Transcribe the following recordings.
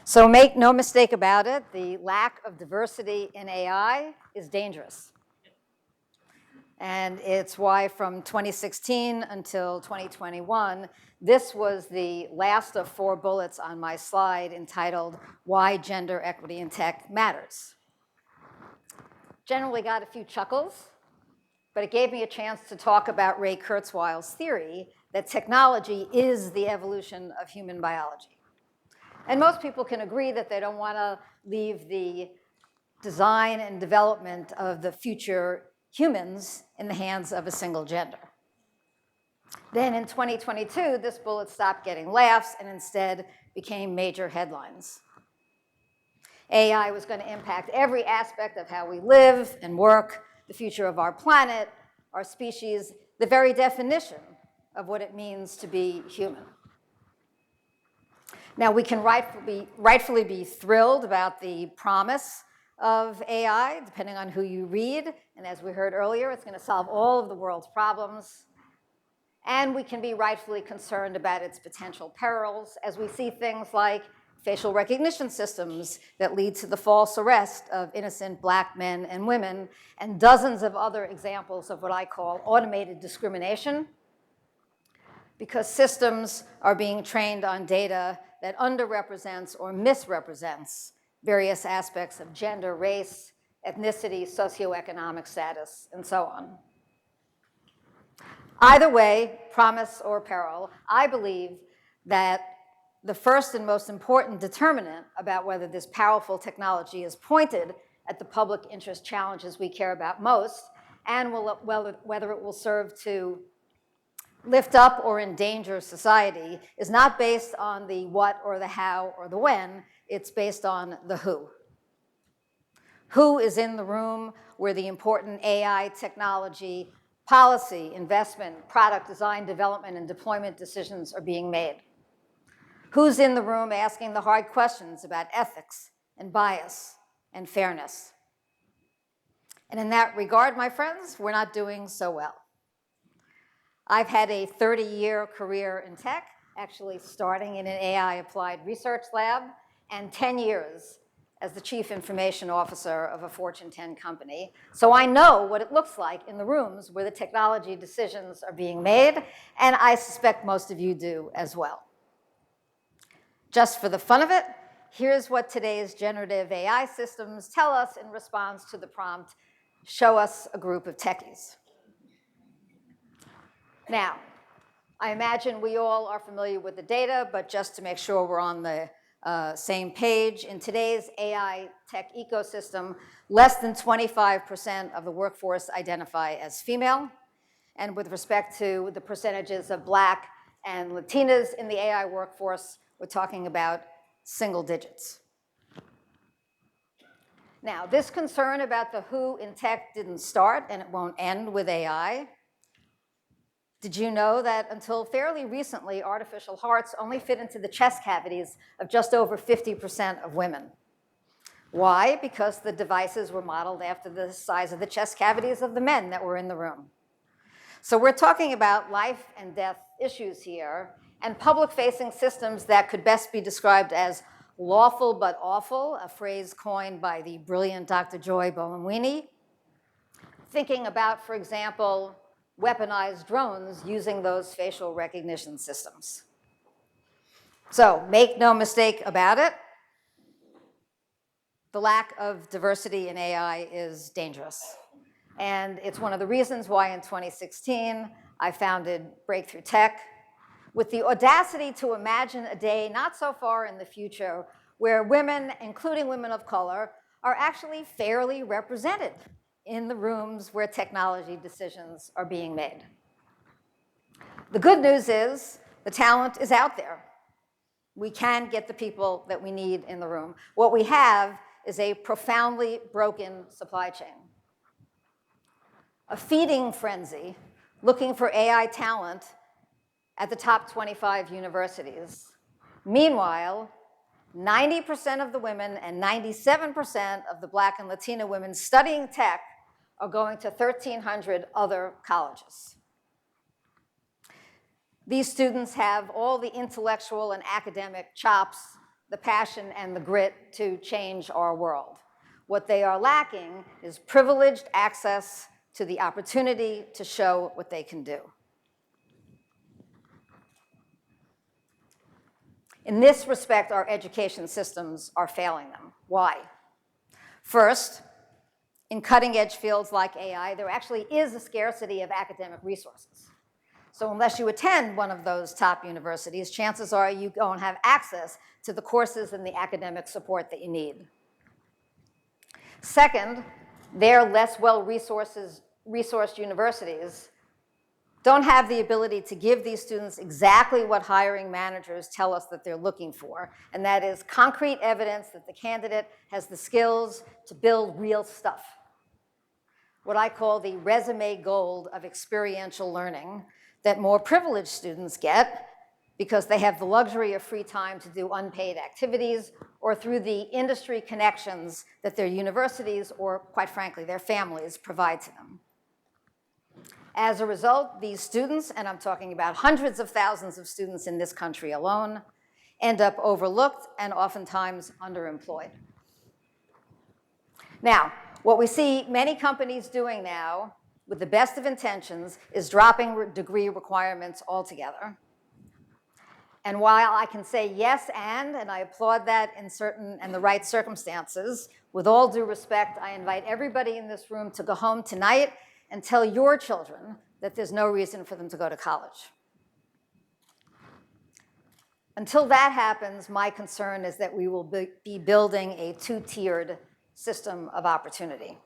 So make no mistake about it, the lack of diversity in AI is dangerous. And it's why from 2016 until 2021, this was the last of 4 bullets on my slide entitled, Why Gender Equity in Tech Matters. Generally got a few chuckles, but it gave me a chance to talk about Ray Kurzweil's theory that technology is the evolution of human biology. And most people can agree that they don't want to leave the design and development of the future humans in the hands of a single gender. Then in 2022, this bullet stopped getting laughs and instead became major headlines. AI was going to impact every aspect of how we live and work, the future of our planet, our species, the very definition of what it means to be human. Now, we can rightfully be thrilled about the promise of AI, depending on who you read. And as we heard earlier, it's going to solve all of the world's problems. And we can be rightfully concerned about its potential perils as we see things like facial recognition systems that lead to the false arrest of innocent Black men and women, and dozens of other examples of what I call automated discrimination, because systems are being trained on data that underrepresents or misrepresents various aspects of gender, race, ethnicity, socioeconomic status, and so on. Either way, promise or peril, I believe that the first and most important determinant about whether this powerful technology is pointed at the public interest challenges we care about most, and whether it will serve to lift up or endanger society, is not based on the what or the how or the when, it's based on the who. Who is in the room where the important AI technology, policy, investment, product design, development, and deployment decisions are being made? Who's in the room asking the hard questions about ethics and bias and fairness? And in that regard, my friends, we're not doing so well. I've had a 30-year career in tech, actually starting in an AI applied research lab, and 10 years as the chief information officer of a Fortune 10 company. So I know what it looks like in the rooms where the technology decisions are being made, and I suspect most of you do as well. Just for the fun of it, here's what today's generative AI systems tell us in response to the prompt, show us a group of techies. Now, I imagine we all are familiar with the data, but just to make sure we're on the same page, in today's AI tech ecosystem, less than 25% of the workforce identify as female. And with respect to the percentages of Black and Latinas in the AI workforce, we're talking about single digits. Now, this concern about the who in tech didn't start, and it won't end with AI. Did you know that until fairly recently, artificial hearts only fit into the chest cavities of just over 50% of women? Why? Because the devices were modeled after the size of the chest cavities of the men that were in the room. So we're talking about life and death issues here, and public-facing systems that could best be described as lawful but awful, a phrase coined by the brilliant Dr. Joy Buolamwini. Thinking about, for example, weaponized drones using those facial recognition systems. So make no mistake about it, the lack of diversity in AI is dangerous. And it's one of the reasons why in 2016, I founded Breakthrough Tech, with the audacity to imagine a day not so far in the future where women, including women of color, are actually fairly represented in the rooms where technology decisions are being made. The good news is the talent is out there. We can get the people that we need in the room. What we have is a profoundly broken supply chain. A feeding frenzy looking for AI talent at the top 25 universities. Meanwhile, 90% of the women and 97% of the Black and Latina women studying tech are going to 1,300 other colleges. These students have all the intellectual and academic chops the passion and the grit to change our world. What they are lacking is privileged access to the opportunity to show what they can do. In this respect, our education systems are failing them. Why? First, in cutting-edge fields like AI, there actually is a scarcity of academic resources. So unless you attend one of those top universities, chances are you don't have access to the courses and the academic support that you need. Second, their less well-resourced universities don't have the ability to give these students exactly what hiring managers tell us that they're looking for, and that is concrete evidence that the candidate has the skills to build real stuff. What I call the resume gold of experiential learning that more privileged students get because they have the luxury of free time to do unpaid activities or through the industry connections that their universities or, quite frankly, their families provide to them. As a result, these students, and I'm talking about hundreds of thousands of students in this country alone, end up overlooked and oftentimes underemployed. Now, what we see many companies doing now, with the best of intentions, is dropping degree requirements altogether. And while I can say yes and I applaud that in certain and the right circumstances, with all due respect, I invite everybody in this room to go home tonight and tell your children that there's no reason for them to go to college. Until that happens, my concern is that we will be building a two-tiered system of opportunity.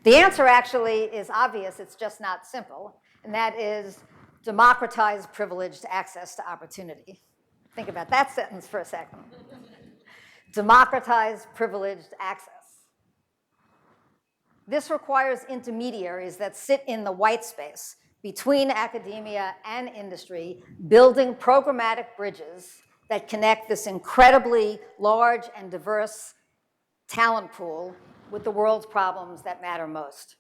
The answer actually is obvious, it's just not simple, and that is democratize privileged access to opportunity. Think about that sentence for a second. Democratize privileged access. This requires intermediaries that sit in the white space between academia and industry, building programmatic bridges that connect this incredibly large and diverse talent pool with the world's problems that matter most.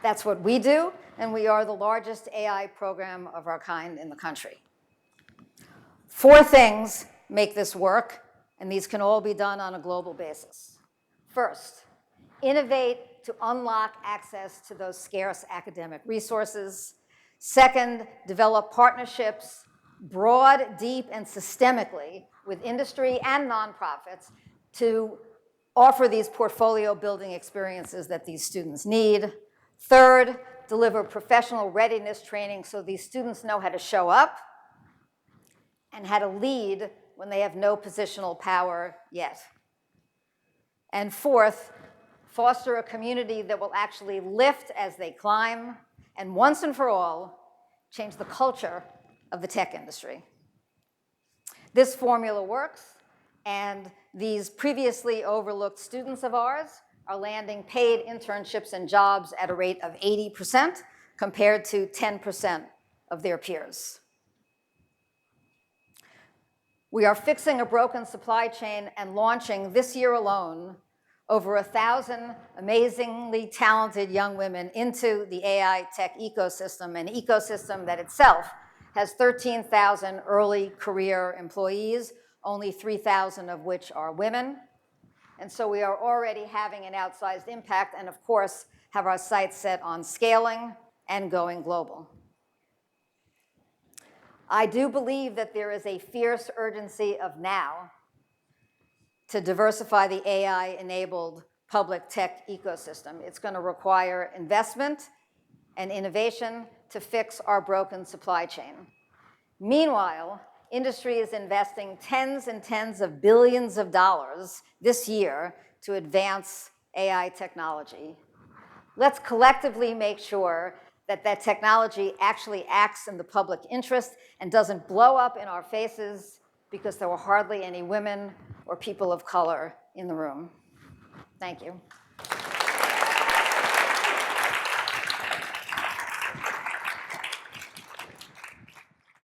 That's what we do, and we are the largest AI program of our kind in the country. 4 things make this work, and these can all be done on a global basis. First, innovate to unlock access to those scarce academic resources. Second, develop partnerships, broad, deep, and systemically with industry and nonprofits to offer these portfolio building experiences that these students need. Third, deliver professional readiness training so these students know how to show up and how to lead when they have no positional power yet. And fourth, foster a community that will actually lift as they climb and once and for all, change the culture of the tech industry. This formula works, and these previously overlooked students of ours are landing paid internships and jobs at a rate of 80% compared to 10% of their peers. We are fixing a broken supply chain and launching this year alone over 1,000 amazingly talented young women into the AI tech ecosystem, an ecosystem that itself has 13,000 early career employees, only 3,000 of which are women. And so we are already having an outsized impact and, of course, have our sights set on scaling and going global. I do believe that there is a fierce urgency of now to diversify the AI-enabled public tech ecosystem. It's going to require investment and innovation to fix our broken supply chain. Meanwhile, industry is investing tens and tens of billions of dollars this year to advance AI technology. Let's collectively make sure that that technology actually acts in the public interest and doesn't blow up in our faces because there were hardly any women or people of color in the room. Thank you.